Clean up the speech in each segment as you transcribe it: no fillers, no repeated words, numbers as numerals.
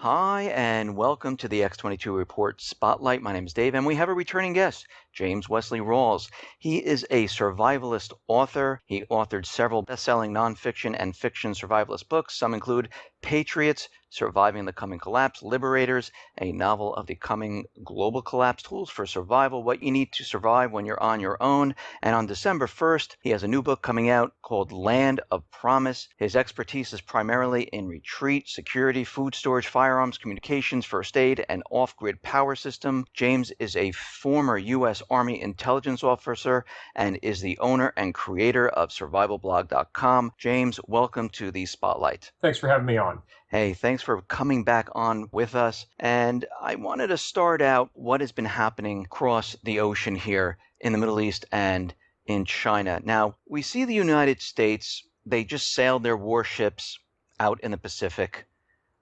Hi, and welcome to the X22 Report Spotlight. My name is Dave, and we have a returning guest, James Wesley Rawles. He is a survivalist author. He authored several best-selling nonfiction and fiction survivalist books. Some include Patriots, Surviving the Coming Collapse, Liberators, a novel of the coming global collapse, Tools for Survival, What You Need to Survive When You're on Your Own. And on December 1st, he has a new book coming out called Land of Promise. His expertise is primarily in retreat, security, food storage, firearms, communications, first aid, and off-grid power system. James is a former U.S. Army intelligence officer and is the owner and creator of survivalblog.com. James, welcome to the Spotlight. Thanks for having me on. Hey, thanks for coming back on with us. And I wanted to start out what has been happening across the ocean here in the Middle East and in China. Now, we see the United States, they just sailed their warships out in the Pacific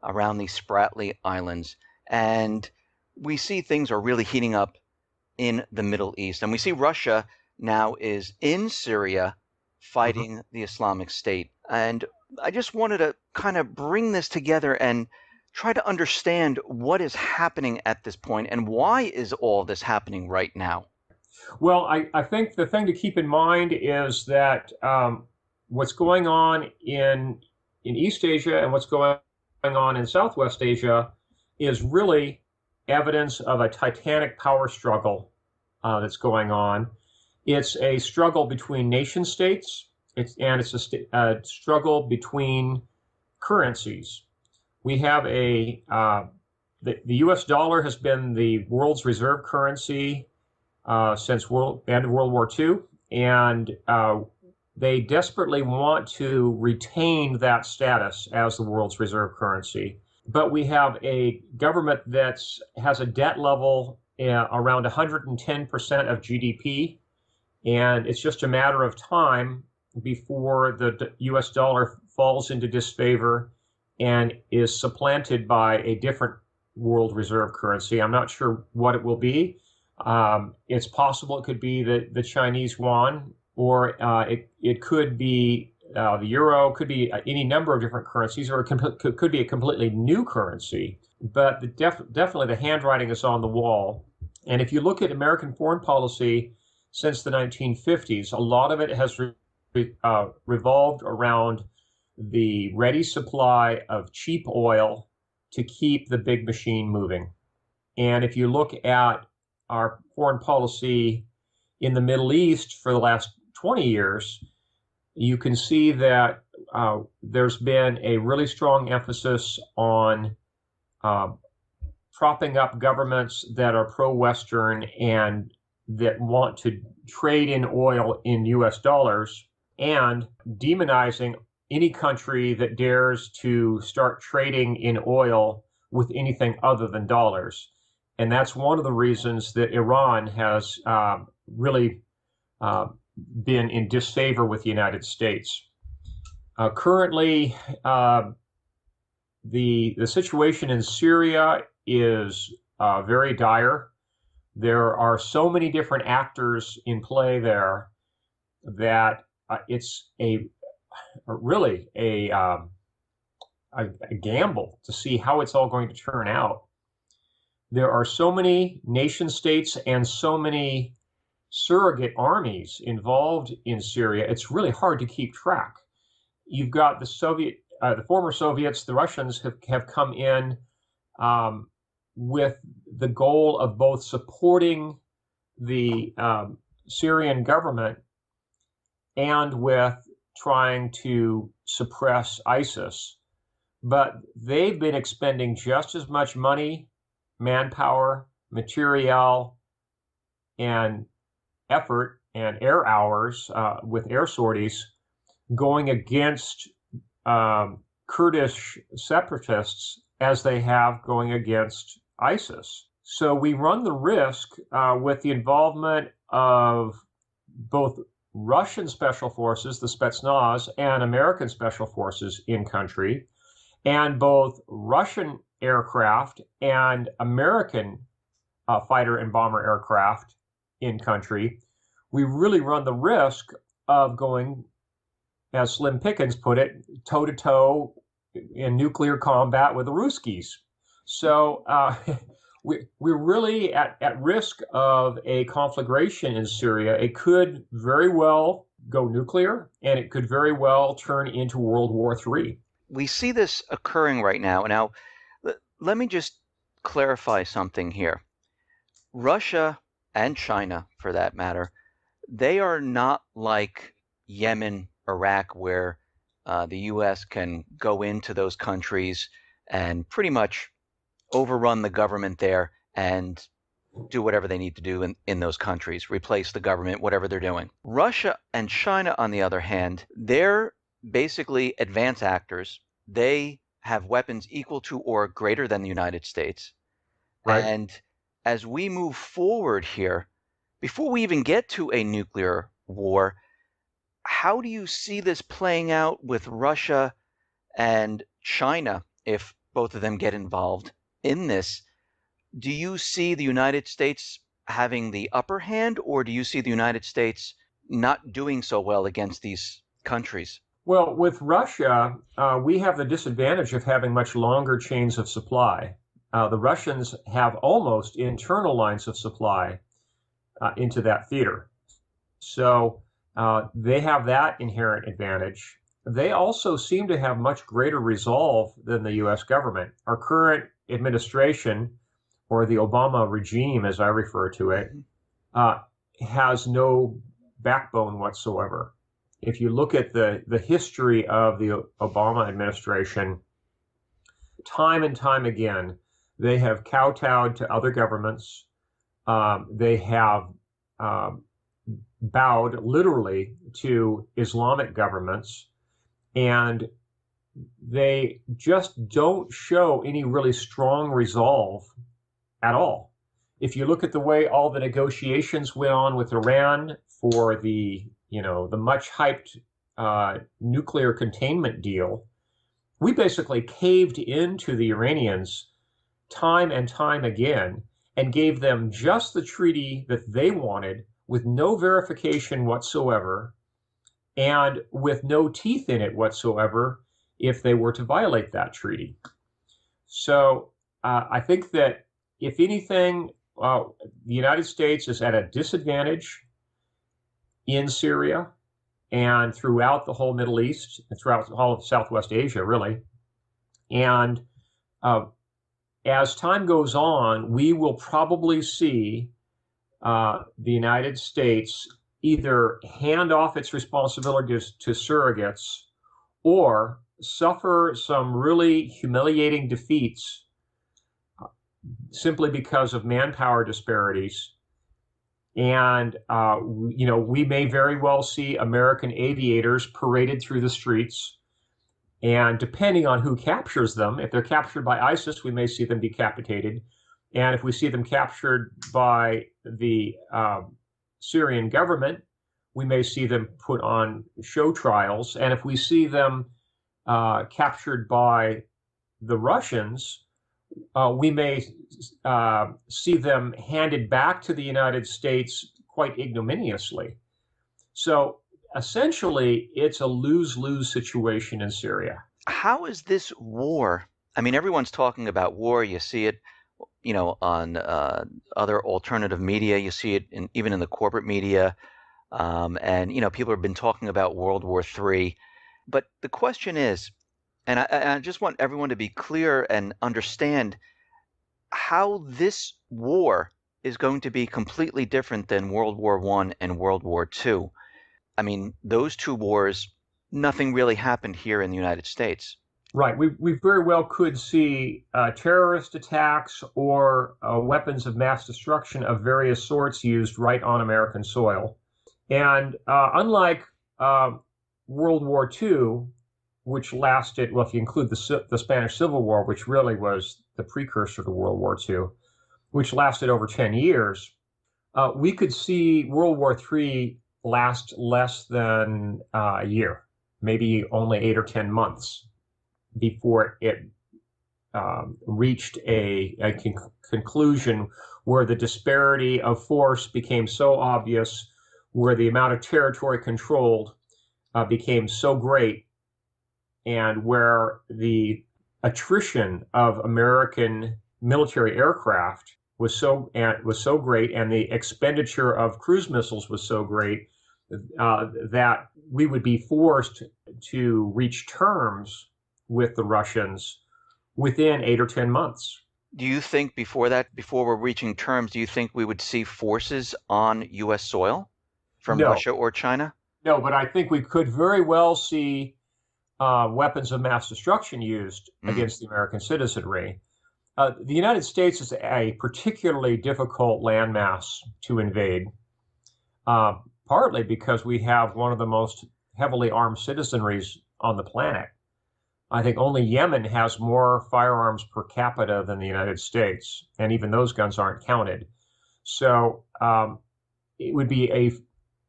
around the Spratly Islands. And we see things are really heating up in the Middle East. And we see Russia now is in Syria fighting the Islamic State. And I just wanted to kind of bring this together and try to understand what is happening at this point and why is all this happening right now? Well, I think the thing to keep in mind is that what's going on in East Asia and what's going on in Southwest Asia is really evidence of a titanic power struggle that's going on. It's a struggle between nation states. It's a struggle between currencies. We have the U.S. dollar has been the world's reserve currency since end of World War II, and they desperately want to retain that status as the world's reserve currency. But we have a government that has a debt level around 110% of GDP, and it's just a matter of time before the U.S. dollar falls into disfavor and is supplanted by a different world reserve currency. I'm not sure what it will be. It's possible it could be the Chinese yuan, or it could be the euro, could be any number of different currencies, or it could be a completely new currency. But definitely the handwriting is on the wall. And if you look at American foreign policy since the 1950s, a lot of it has revolved around the ready supply of cheap oil to keep the big machine moving. And if you look at our foreign policy in the Middle East for the last 20 years, you can see that there's been a really strong emphasis on propping up governments that are pro-Western and that want to trade in oil in U.S. dollars, and demonizing any country that dares to start trading in oil with anything other than dollars. And that's one of the reasons that Iran has really been in disfavor with the United States. Currently, the situation in Syria is very dire. There are so many different actors in play there that it's really a gamble to see how it's all going to turn out. There are so many nation states and so many surrogate armies involved in Syria. It's really hard to keep track. You've got the former Soviets, the Russians have come in with the goal of both supporting the Syrian government and with trying to suppress ISIS. But they've been expending just as much money, manpower, material, and effort and air hours with air sorties going against Kurdish separatists as they have going against ISIS. So we run the risk with the involvement of both Russian special forces, the Spetsnaz, and American special forces in country, and both Russian aircraft and American fighter and bomber aircraft in country. We really run the risk of going, as Slim Pickens put it, toe-to-toe in nuclear combat with the Ruskies. So we're really at risk of a conflagration in Syria. It could very well go nuclear, and it could very well turn into World War III. We see this occurring right now. Now, let me just clarify something here. Russia and China, for that matter, they are not like Yemen, Iraq, where the U.S. can go into those countries and pretty much overrun the government there and do whatever they need to do in those countries, replace the government, whatever they're doing. Russia and China, on the other hand, they're basically advanced actors. They have weapons equal to or greater than the United States. Right. And as we move forward here, before we even get to a nuclear war, how do you see this playing out with Russia and China if both of them get involved in this? Do you see the United States having the upper hand, or do you see the United States not doing so well against these countries? Well, with Russia, we have the disadvantage of having much longer chains of supply. The Russians have almost internal lines of supply into that theater. So they have that inherent advantage. They also seem to have much greater resolve than the U.S. government. Our current administration, or the Obama regime, as I refer to it, has no backbone whatsoever. If you look at the history of the Obama administration, time and time again, they have kowtowed to other governments. They have bowed literally to Islamic governments, and they just don't show any really strong resolve at all. If you look at the way all the negotiations went on with Iran for the much hyped nuclear containment deal, we basically caved into the Iranians time and time again and gave them just the treaty that they wanted, with no verification whatsoever and with no teeth in it whatsoever if they were to violate that treaty. So I think that, if anything, the United States is at a disadvantage in Syria and throughout the whole Middle East, and throughout all of Southwest Asia, really. And as time goes on, we will probably see the United States either hand off its responsibilities to surrogates or suffer some really humiliating defeats simply because of manpower disparities. And, we may very well see American aviators paraded through the streets. And depending on who captures them, if they're captured by ISIS, we may see them decapitated. And if we see them captured by the Syrian government, we may see them put on show trials. And if we see them captured by the Russians, we may see them handed back to the United States quite ignominiously. So essentially, it's a lose-lose situation in Syria. How is this war? I mean, everyone's talking about war. You see it, on other alternative media. You see it even in the corporate media. And people have been talking about World War III. But the question is, and I just want everyone to be clear and understand how this war is going to be completely different than World War I and World War II. I mean, those two wars, nothing really happened here in the United States. Right. We very well could see terrorist attacks or weapons of mass destruction of various sorts used right on American soil. And unlike World War II, which lasted, well, if you include the Spanish Civil War, which really was the precursor to World War II, which lasted over 10 years, we could see World War III last less than a year, maybe only 8 or 10 months before it reached a conclusion where the disparity of force became so obvious, where the amount of territory controlled became so great, and where the attrition of American military aircraft was so great, and the expenditure of cruise missiles was so great that we would be forced to reach terms with the Russians within 8 or 10 months. Do you think before we're reaching terms, do you think we would see forces on U.S. soil from No, Russia or China? no, but I think we could very well see weapons of mass destruction used against the American citizenry. The United States is a particularly difficult landmass to invade, partly because we have one of the most heavily armed citizenries on the planet. I think only Yemen has more firearms per capita than the United States, and even those guns aren't counted. So it would be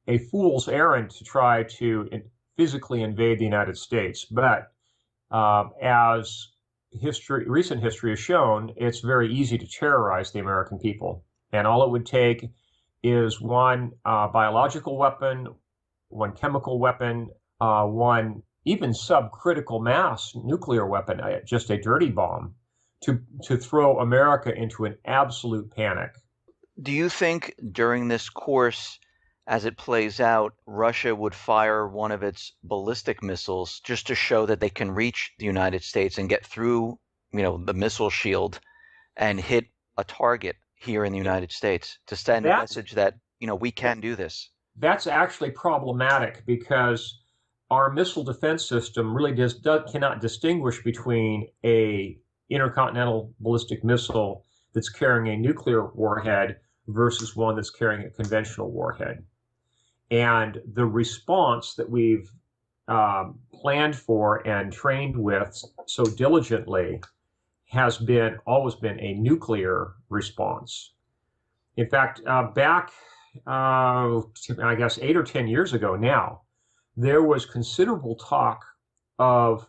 a fool's errand to try to physically invade the United States. But as recent history has shown, it's very easy to terrorize the American people. And all it would take is one biological weapon, one chemical weapon, one even subcritical mass nuclear weapon, just a dirty bomb, to throw America into an absolute panic. Do you think during this course, as it plays out, Russia would fire one of its ballistic missiles just to show that they can reach the United States and get through, the missile shield and hit a target here in the United States to send a message that, we can do this? That's actually problematic because our missile defense system really cannot distinguish between a intercontinental ballistic missile that's carrying a nuclear warhead versus one that's carrying a conventional warhead. And the response that we've planned for and trained with so diligently has always been a nuclear response. In fact, back, I guess, 8 or 10 years ago now, there was considerable talk of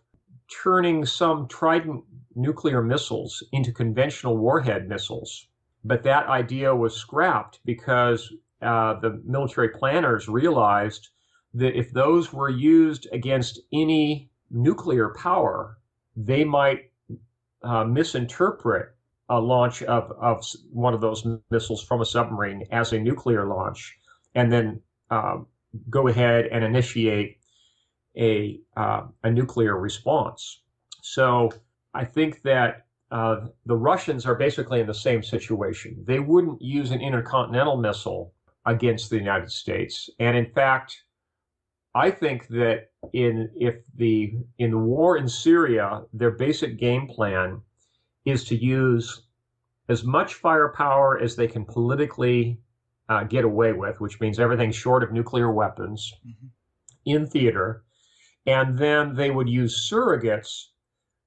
turning some Trident nuclear missiles into conventional warhead missiles. But that idea was scrapped because the military planners realized that if those were used against any nuclear power, they might misinterpret a launch of one of those missiles from a submarine as a nuclear launch, and then go ahead and initiate a nuclear response. So I think that the Russians are basically in the same situation. They wouldn't use an intercontinental missile against the United States. And in fact, I think that in the war in Syria, their basic game plan is to use as much firepower as they can politically get away with, which means everything short of nuclear weapons, in theater. And then they would use surrogates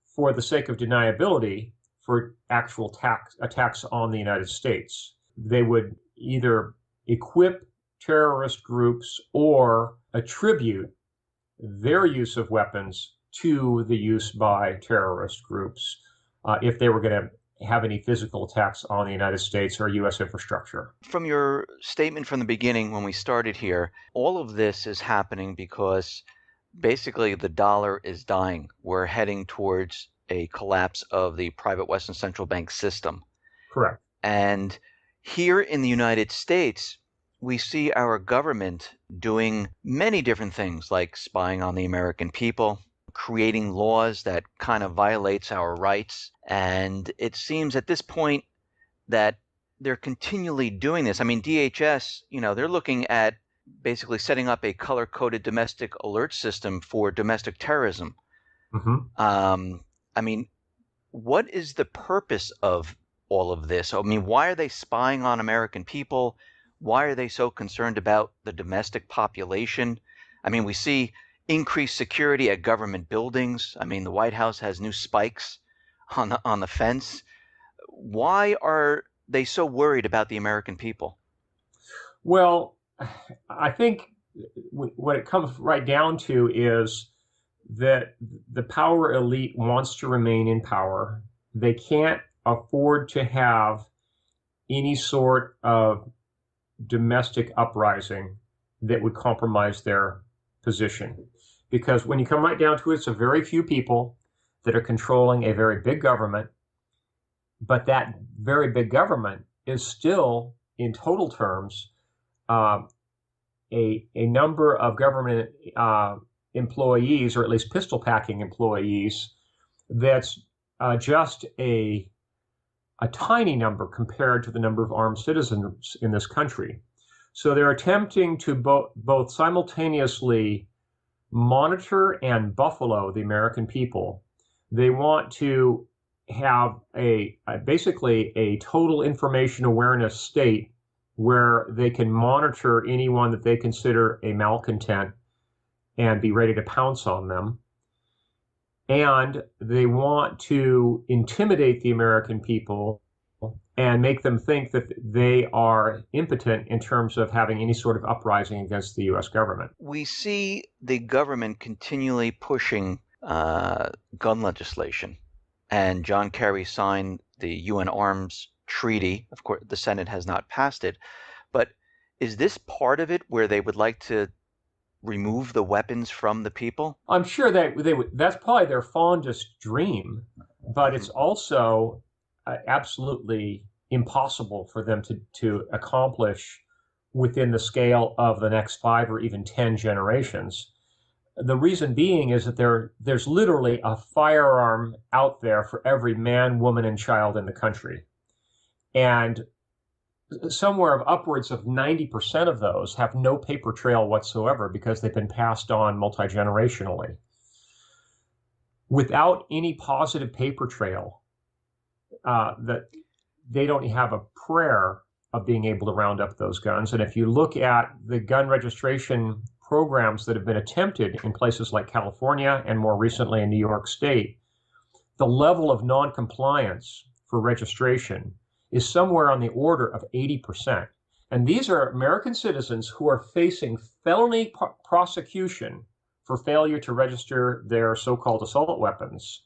for the sake of deniability for actual attacks on the United States. They would either equip terrorist groups or attribute their use of weapons to the use by terrorist groups if they were going to have any physical attacks on the United States or U.S. infrastructure. From your statement from the beginning when we started here, all of this is happening because basically the dollar is dying. We're heading towards a collapse of the private Western central bank system. Correct. And here in the United States, we see our government doing many different things, like spying on the American people, creating laws that kind of violates our rights. And it seems at this point that they're continually doing this. I mean, DHS, they're looking at basically setting up a color-coded domestic alert system for domestic terrorism. I mean, what is the purpose of all of this? I mean, why are they spying on American people? Why are they so concerned about the domestic population? I mean, we see increased security at government buildings. I mean, the White House has new spikes on the fence. Why are they so worried about the American people? Well, I think what it comes right down to is that the power elite wants to remain in power. They can't afford to have any sort of domestic uprising that would compromise their position. Because when you come right down to it, it's a very few people that are controlling a very big government. but that very big government is still, in total terms, uh, a number of government employees, or at least pistol packing employees, that's just a tiny number compared to the number of armed citizens in this country. So they're attempting to both simultaneously monitor and buffalo the American people. They want to have basically a total information awareness state where they can monitor anyone that they consider a malcontent and be ready to pounce on them. And they want to intimidate the American people and make them think that they are impotent in terms of having any sort of uprising against the U.S. government. We see the government continually pushing gun legislation, and John Kerry signed the UN Arms Treaty. Of course, the Senate has not passed it, but is this part of it where they would like to remove the weapons from the people? I'm sure that they would. That's probably their fondest dream, but it's also absolutely impossible for them to accomplish within the scale of the next 5 or even 10 generations. The reason being is that there's literally a firearm out there for every man, woman, and child in the country. And somewhere of upwards of 90% of those have no paper trail whatsoever because they've been passed on multi-generationally. Without any positive paper trail, that they don't have a prayer of being able to round up those guns. And if you look at the gun registration programs that have been attempted in places like California and more recently in New York State, the level of non-compliance for registration is somewhere on the order of 80%. And these are American citizens who are facing felony prosecution for failure to register their so-called assault weapons.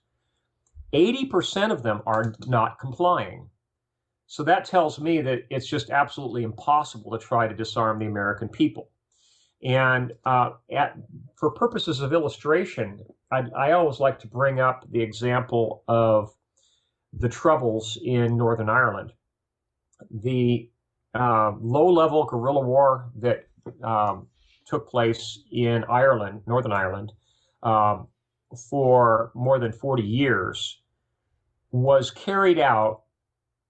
80% of them are not complying. So that tells me that it's just absolutely impossible to try to disarm the American people. And for purposes of illustration, I always like to bring up the example of the Troubles in Northern Ireland. The low-level guerrilla war that took place in Ireland, Northern Ireland, for more than 40 years was carried out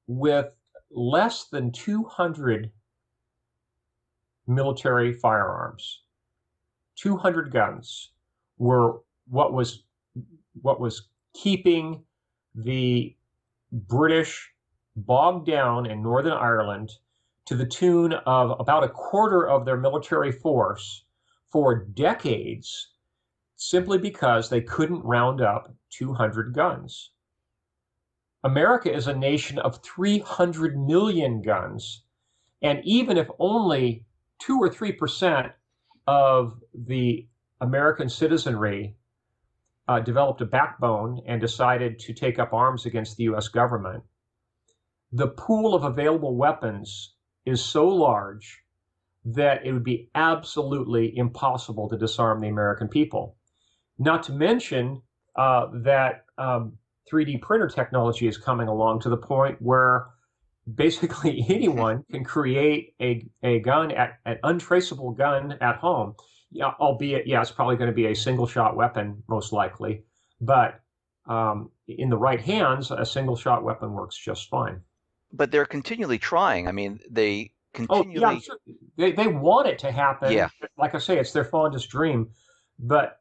with less than 200 military firearms. 200 guns were what was keeping the British bogged down in Northern Ireland to the tune of about a quarter of their military force for decades, simply because they couldn't round up 200 guns. America is a nation of 300 million guns, and even if only 2 or 3% of the American citizenry developed a backbone and decided to take up arms against the U.S. government, the pool of available weapons is so large that it would be absolutely impossible to disarm the American people. Not to mention that 3D printer technology is coming along to the point where basically anyone can create a gun, an untraceable gun at home. Yeah, albeit, it's probably going to be a single-shot weapon, most likely. But in the right hands, a single-shot weapon works just fine. But they're continually trying. I mean, they continually... Oh, yeah, sure. They want it to happen. Yeah. Like I say, it's their fondest dream. But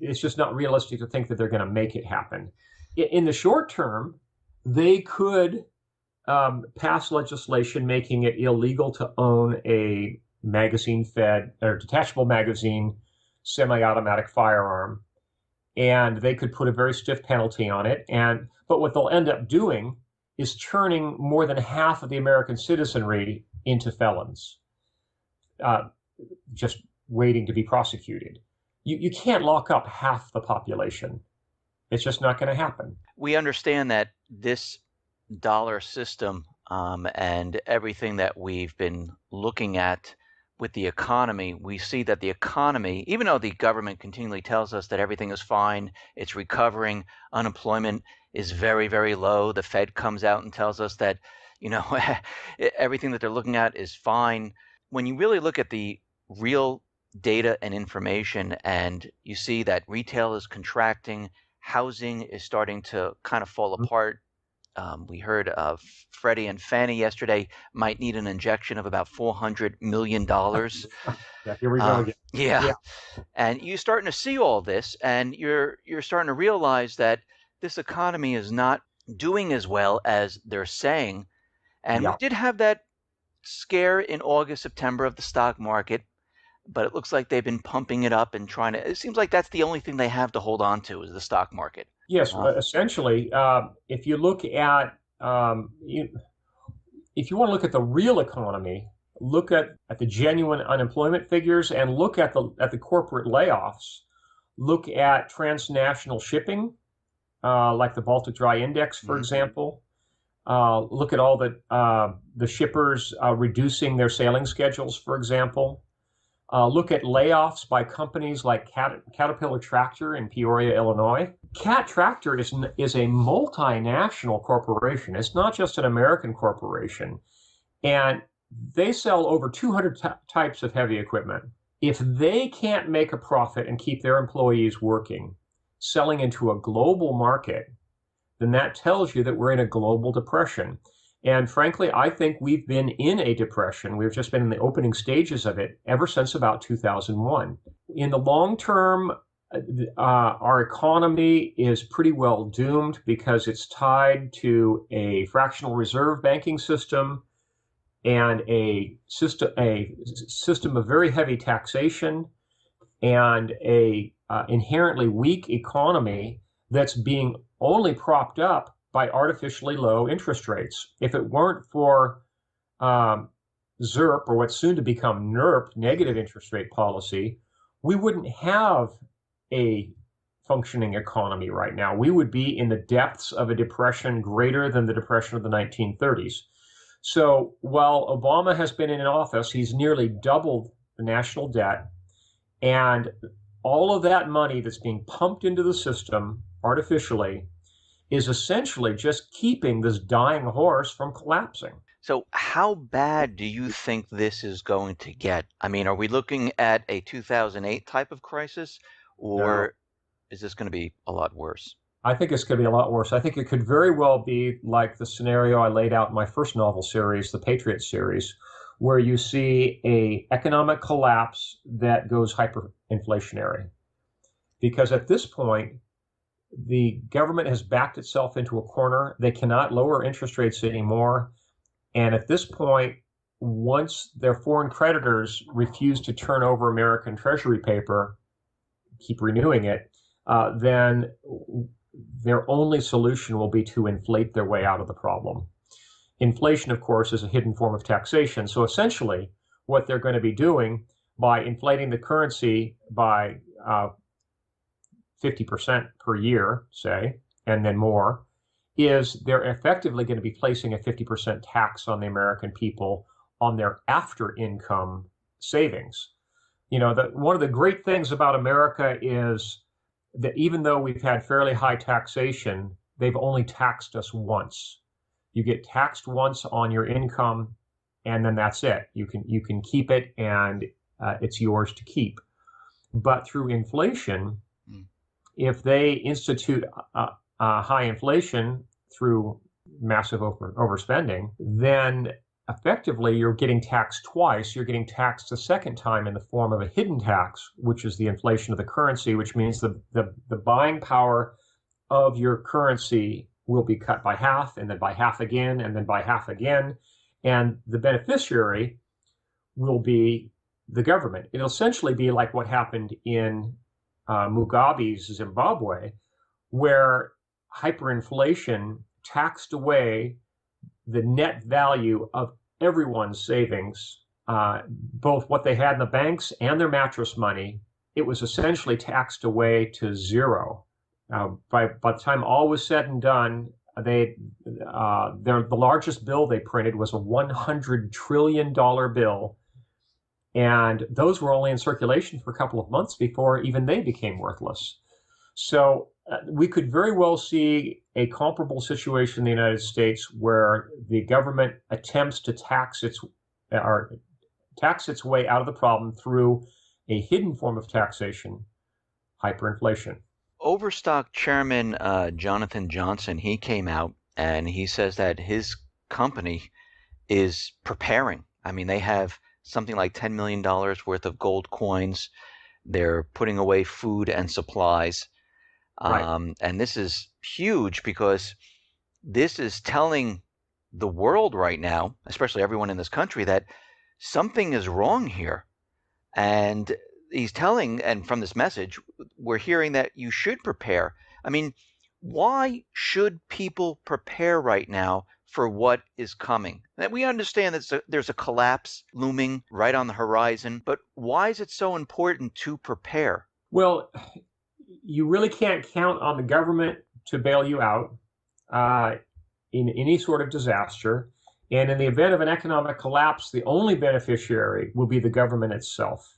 it's just not realistic to think that they're going to make it happen. In the short term, they could pass legislation making it illegal to own a magazine-fed or detachable magazine semi-automatic firearm, and they could put a very stiff penalty on it. But what they'll end up doing is turning more than half of the American citizenry into felons, just waiting to be prosecuted. You can't lock up half the population. It's just not going to happen. We understand that this dollar system and everything that we've been looking at with the economy, we see that the economy, even though the government continually tells us that everything is fine, it's recovering, unemployment is very, very low. The Fed comes out and tells us that, everything that they're looking at is fine. When you really look at the real data and information, and you see that retail is contracting, housing is starting to kind of fall apart. We heard of Freddie and Fannie yesterday might need an injection of about $400 million. Yeah, here we go again. Yeah. And you're starting to see all this, and you're starting to realize that this economy is not doing as well as they're saying. And we did have that scare in August, September of the stock market, but it looks like they've been pumping it up and trying to. It seems like that's the only thing they have to hold on to is the stock market. Yes, essentially, if you look at if you want to look at the real economy, look at the genuine unemployment figures and look at the corporate layoffs. Look at transnational shipping, like the Baltic Dry Index, for example. Look at all the shippers reducing their sailing schedules, for example. Look at layoffs by companies like Caterpillar Tractor in Peoria, Illinois. Cat Tractor is a multinational corporation. It's not just an American corporation. And they sell over 200 types of heavy equipment. If they can't make a profit and keep their employees working, selling into a global market, then that tells you that we're in a global depression. And frankly, I think we've been in a depression. We've just been in the opening stages of it ever since about 2001. In the long term, our economy is pretty well doomed because it's tied to a fractional reserve banking system and a system of very heavy taxation and a inherently weak economy that's being only propped up by artificially low interest rates. If it weren't for ZIRP, or what's soon to become NIRP, negative interest rate policy, we wouldn't have a functioning economy right now. We would be in the depths of a depression greater than the depression of the 1930s. So while Obama has been in office, he's nearly doubled the national debt, and all of that money that's being pumped into the system artificially is essentially just keeping this dying horse from collapsing. So how bad do you think this is going to get? I mean, are we looking at a 2008 type of crisis, or is this going to be a lot worse? I think it's going to be a lot worse. I think it could very well be like the scenario I laid out in my first novel series, the Patriot series, where you see an economic collapse that goes hyperinflationary. Because at this point, the government has backed itself into a corner. They cannot lower interest rates anymore. And at this point, once their foreign creditors refuse to turn over American Treasury paper, keep renewing it, then their only solution will be to inflate their way out of the problem. Inflation, of course, is a hidden form of taxation. So essentially, what they're going to be doing by inflating the currency by 50% per year, say, and then more, is they're effectively going to be placing a 50% tax on the American people on their after-income savings. One of the great things about America is that even though we've had fairly high taxation, they've only taxed us once. You get taxed once on your income, and then that's it. You can keep it, and it's yours to keep. But through inflation, if they institute high inflation through massive overspending, then effectively you're getting taxed twice. You're getting taxed a second time in the form of a hidden tax, which is the inflation of the currency, which means the buying power of your currency will be cut by half, and then by half again, and then by half again. And the beneficiary will be the government. It'll essentially be like what happened in Mugabe's Zimbabwe, where hyperinflation taxed away the net value of everyone's savings, both what they had in the banks and their mattress money. It was essentially taxed away to zero. By the time all was said and done, the largest bill they printed was a $100 trillion bill, And those were only in circulation for a couple of months before even they became worthless. So we could very well see a comparable situation in the United States where the government attempts to tax its way out of the problem through a hidden form of taxation, hyperinflation. Overstock Chairman Jonathan Johnson, he came out and he says that his company is preparing. I mean, they have something like $10 million worth of gold coins. They're putting away food and supplies. Right. And this is huge because this is telling the world right now, especially everyone in this country, that something is wrong here. And he's telling, and from this message, we're hearing that you should prepare. I mean, why should people prepare right now for what is coming? That we understand that there's a collapse looming right on the horizon, but why is it so important to prepare? Well, you really can't count on the government to bail you out in any sort of disaster. And in the event of an economic collapse, the only beneficiary will be the government itself.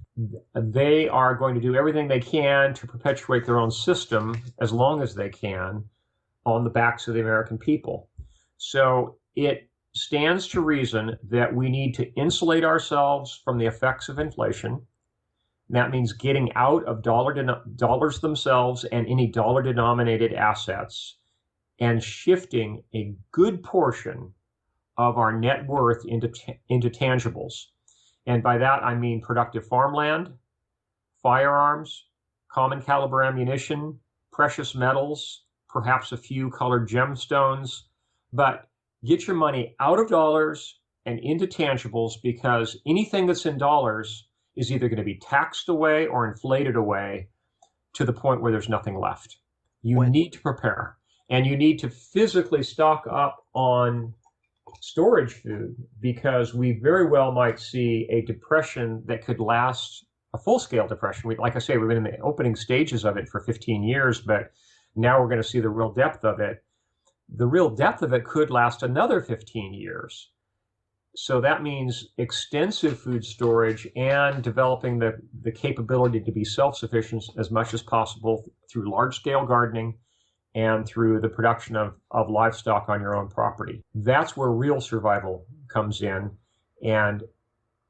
They are going to do everything they can to perpetuate their own system as long as they can on the backs of the American people. So it stands to reason that we need to insulate ourselves from the effects of inflation. That means getting out of dollars themselves and any dollar-denominated assets and shifting a good portion of our net worth into tangibles. And by that, I mean productive farmland, firearms, common caliber ammunition, precious metals, perhaps a few colored gemstones. But get your money out of dollars and into tangibles, because anything that's in dollars is either going to be taxed away or inflated away to the point where there's nothing left. You need to prepare, and you need to physically stock up on storage food, because we very well might see a depression that could last, a full-scale depression. Like I say, we've been in the opening stages of it for 15 years, but now we're going to see the real depth of it. The real depth of it could last another 15 years. So that means extensive food storage and developing the capability to be self-sufficient as much as possible through large-scale gardening and through the production of livestock on your own property. That's where real survival comes in. And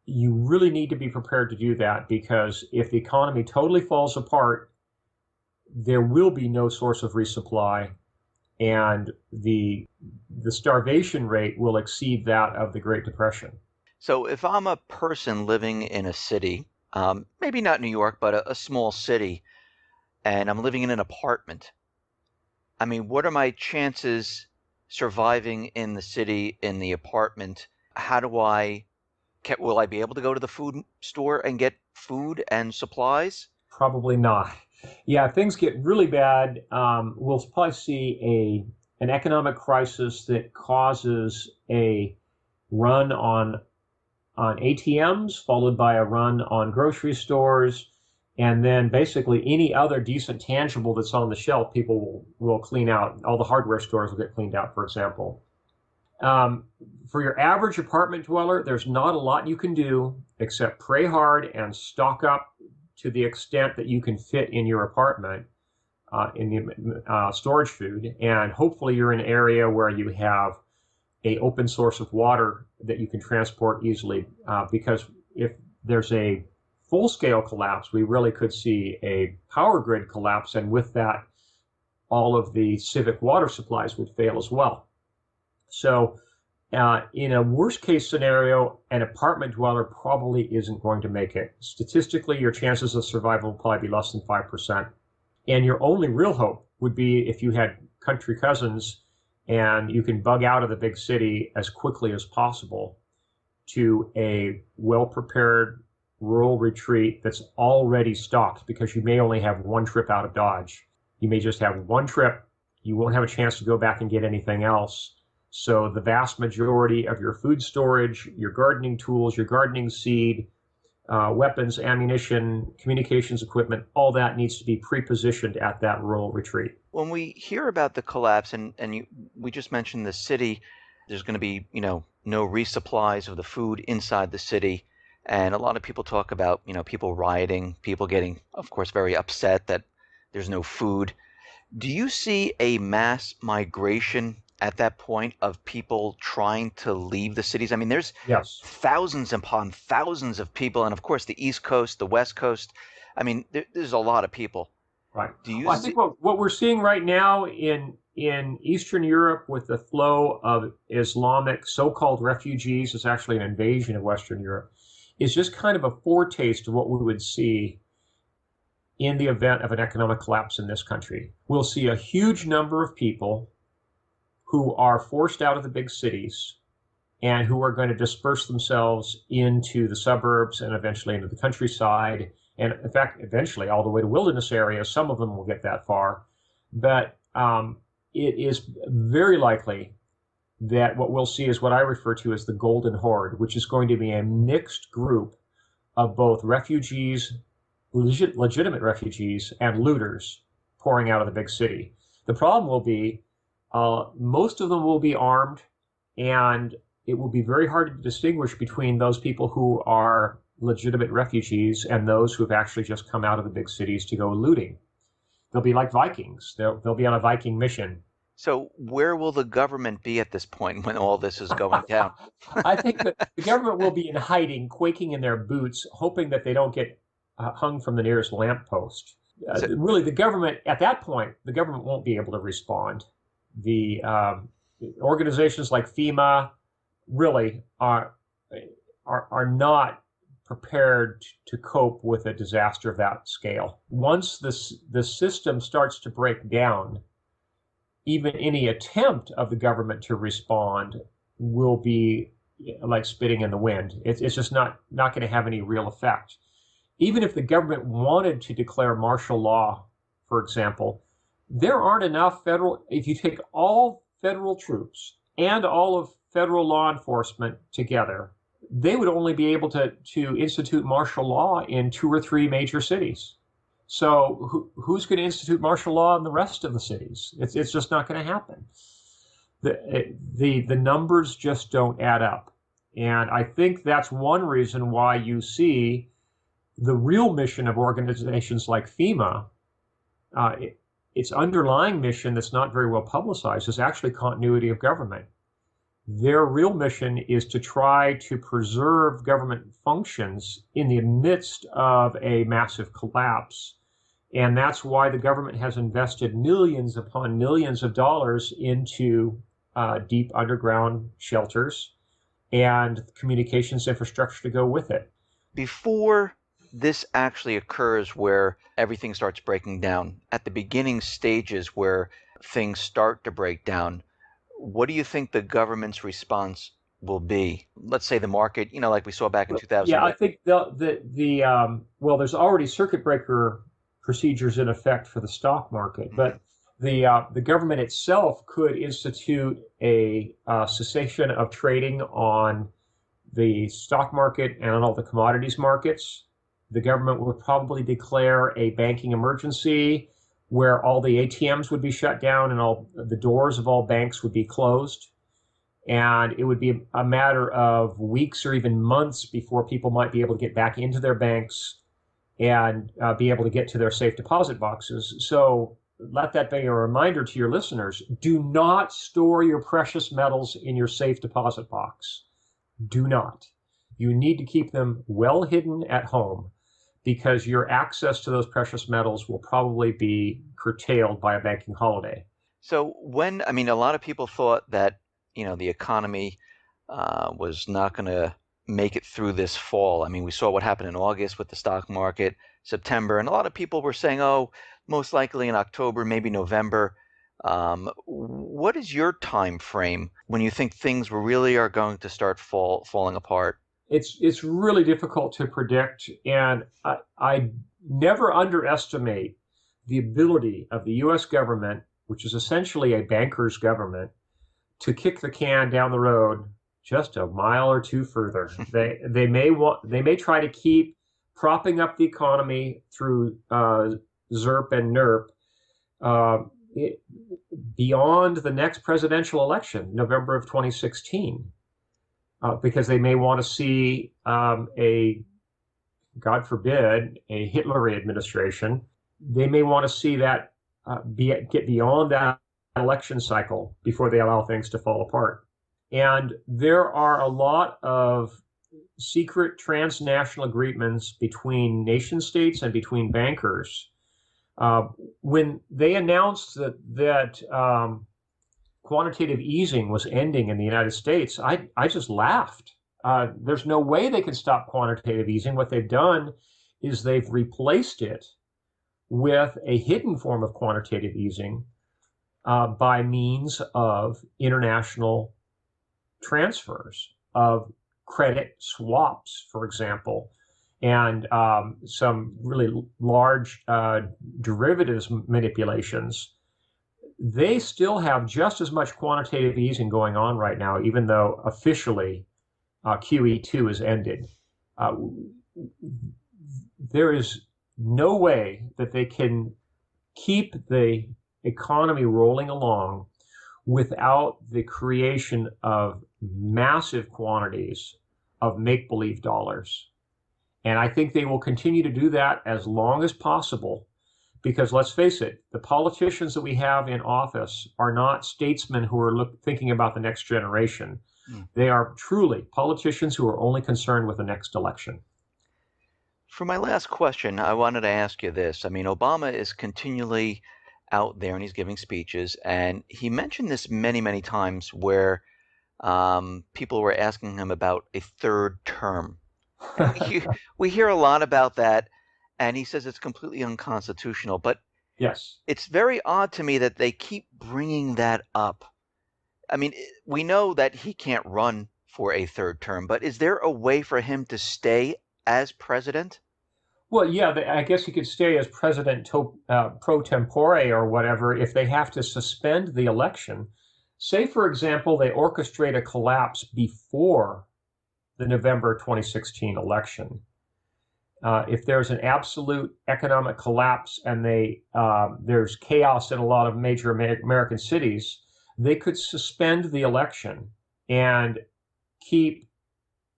you really need to be prepared to do that, because if the economy totally falls apart, there will be no source of resupply, and the starvation rate will exceed that of the Great Depression. So if I'm a person living in a city, maybe not New York, but a small city, and I'm living in an apartment, I mean, what are my chances surviving in the city, in the apartment? Will I be able to go to the food store and get food and supplies? Probably not. Yeah, if things get really bad, we'll probably see an economic crisis that causes a run on ATMs, followed by a run on grocery stores, and then basically any other decent tangible that's on the shelf, people will clean out. All the hardware stores will get cleaned out, for example. For your average apartment dweller, there's not a lot you can do except pray hard and stock up to the extent that you can fit in your apartment in the storage food. And hopefully you're in an area where you have an open source of water that you can transport easily, because if there's a full-scale collapse, we really could see a power grid collapse, and with that, all of the civic water supplies would fail as well. So in a worst-case scenario, an apartment dweller probably isn't going to make it. Statistically, your chances of survival will probably be less than 5%. And your only real hope would be if you had country cousins and you can bug out of the big city as quickly as possible to a well-prepared rural retreat that's already stocked, because you may only have one trip out of Dodge. You may just have one trip. You won't have a chance to go back and get anything else. So the vast majority of your food storage, your gardening tools, your gardening seed, weapons, ammunition, communications equipment, all that needs to be pre-positioned at that rural retreat. When we hear about the collapse, we just mentioned the city, there's going to be, no resupplies of the food inside the city. And a lot of people talk about, people rioting, people getting, of course, very upset that there's no food. Do you see a mass migration at that point of people trying to leave the cities? I mean, there's Yes. thousands upon thousands of people, and of course, the East Coast, the West Coast. I mean, there's a lot of people. Right. Do you Well, I think see? what we're seeing right now in Eastern Europe with the flow of Islamic so-called refugees, it's actually an invasion of Western Europe, is just kind of a foretaste of what we would see in the event of an economic collapse in this country. We'll see a huge number of people who are forced out of the big cities and who are going to disperse themselves into the suburbs and eventually into the countryside. And in fact, eventually all the way to wilderness areas. Some of them will get that far. But it is very likely that what we'll see is what I refer to as the Golden Horde, which is going to be a mixed group of both refugees, legitimate refugees, and looters pouring out of the big city. The problem will be most of them will be armed, and it will be very hard to distinguish between those people who are legitimate refugees and those who have actually just come out of the big cities to go looting. They'll be like Vikings. They'll be on a Viking mission. So where will the government be at this point when all this is going down? I think that the government will be in hiding, quaking in their boots, hoping that they don't get hung from the nearest lamppost. Really, the government, at that point, the government won't be able to respond. The organizations like FEMA really are not prepared to cope with a disaster of that scale. Once the system starts to break down, even any attempt of the government to respond will be like spitting in the wind. It's just not going to have any real effect. Even if the government wanted to declare martial law, for example, there aren't enough if you take all federal troops and all of federal law enforcement together, they would only be able to institute martial law in 2 or 3 major cities. So who's going to institute martial law in the rest of the cities? It's just not going to happen. The numbers just don't add up. And I think that's one reason why you see the real mission of organizations like FEMA, its underlying mission that's not very well publicized is actually continuity of government. Their real mission is to try to preserve government functions in the midst of a massive collapse. And that's why the government has invested millions upon millions of dollars into deep underground shelters and communications infrastructure to go with it. Before this actually occurs where everything starts breaking down, at the beginning stages where things start to break down, what do you think the government's response will be? Let's say the market, like we saw back in 2000. Yeah, I think well, there's already circuit breaker procedures in effect for the stock market, but the government itself could institute a cessation of trading on the stock market and on all the commodities markets. The government would probably declare a banking emergency where all the ATMs would be shut down and all the doors of all banks would be closed. And it would be a matter of weeks or even months before people might be able to get back into their banks and be able to get to their safe deposit boxes. So let that be a reminder to your listeners. Do not store your precious metals in your safe deposit box. Do not. You need to keep them well hidden at home, because your access to those precious metals will probably be curtailed by a banking holiday. So a lot of people thought that, the economy was not going to make it through this fall. I mean, we saw what happened in August with the stock market, September, and a lot of people were saying, oh, most likely in October, maybe November. What is your time frame when you think things really are going to start falling apart? It's really difficult to predict, and I never underestimate the ability of the U.S. government, which is essentially a banker's government, to kick the can down the road just a mile or two further. They may try to keep propping up the economy through ZERP and NERP beyond the next presidential election, November of 2016. because they may want to see God forbid, a Hitler administration. They may want to see that get beyond that election cycle before they allow things to fall apart. And there are a lot of secret transnational agreements between nation states and between bankers. When they announced that quantitative easing was ending in the United States, I just laughed. There's no way they can stop quantitative easing. What they've done is they've replaced it with a hidden form of quantitative easing by means of international transfers of credit swaps, for example, and some really large derivatives manipulations. They still have just as much quantitative easing going on right now, even though officially QE2 is ended. There is no way that they can keep the economy rolling along without the creation of massive quantities of make-believe dollars. And I think they will continue to do that as long as possible, because let's face it, the politicians that we have in office are not statesmen who are thinking about the next generation. They are truly politicians who are only concerned with the next election. For my last question, I wanted to ask you this. I mean, Obama is continually out there and he's giving speeches, and he mentioned this many, many times where people were asking him about a third term. We hear a lot about that, and he says it's completely unconstitutional. But yes, it's very odd to me that they keep bringing that up. I mean, we know that he can't run for a third term, but is there a way for him to stay as president? Well, yeah, I guess he could stay as president pro tempore or whatever if they have to suspend the election. Say, for example, they orchestrate a collapse before the November 2016 election. If there's an absolute economic collapse and there's chaos in a lot of major American cities, they could suspend the election and keep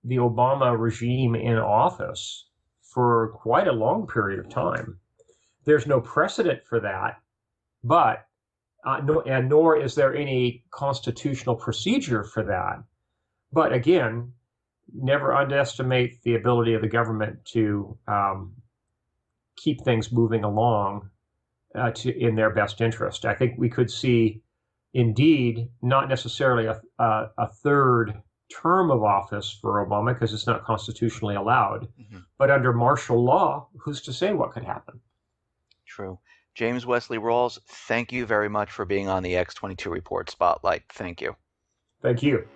the Obama regime in office for quite a long period of time. There's no precedent for that, but nor is there any constitutional procedure for that. But again, never underestimate the ability of the government to keep things moving along in their best interest. I think we could see, indeed, not necessarily a third term of office for Obama because it's not constitutionally allowed. But under martial law, who's to say what could happen? True. James Wesley Rawles, thank you very much for being on the X22 Report Spotlight. Thank you. Thank you.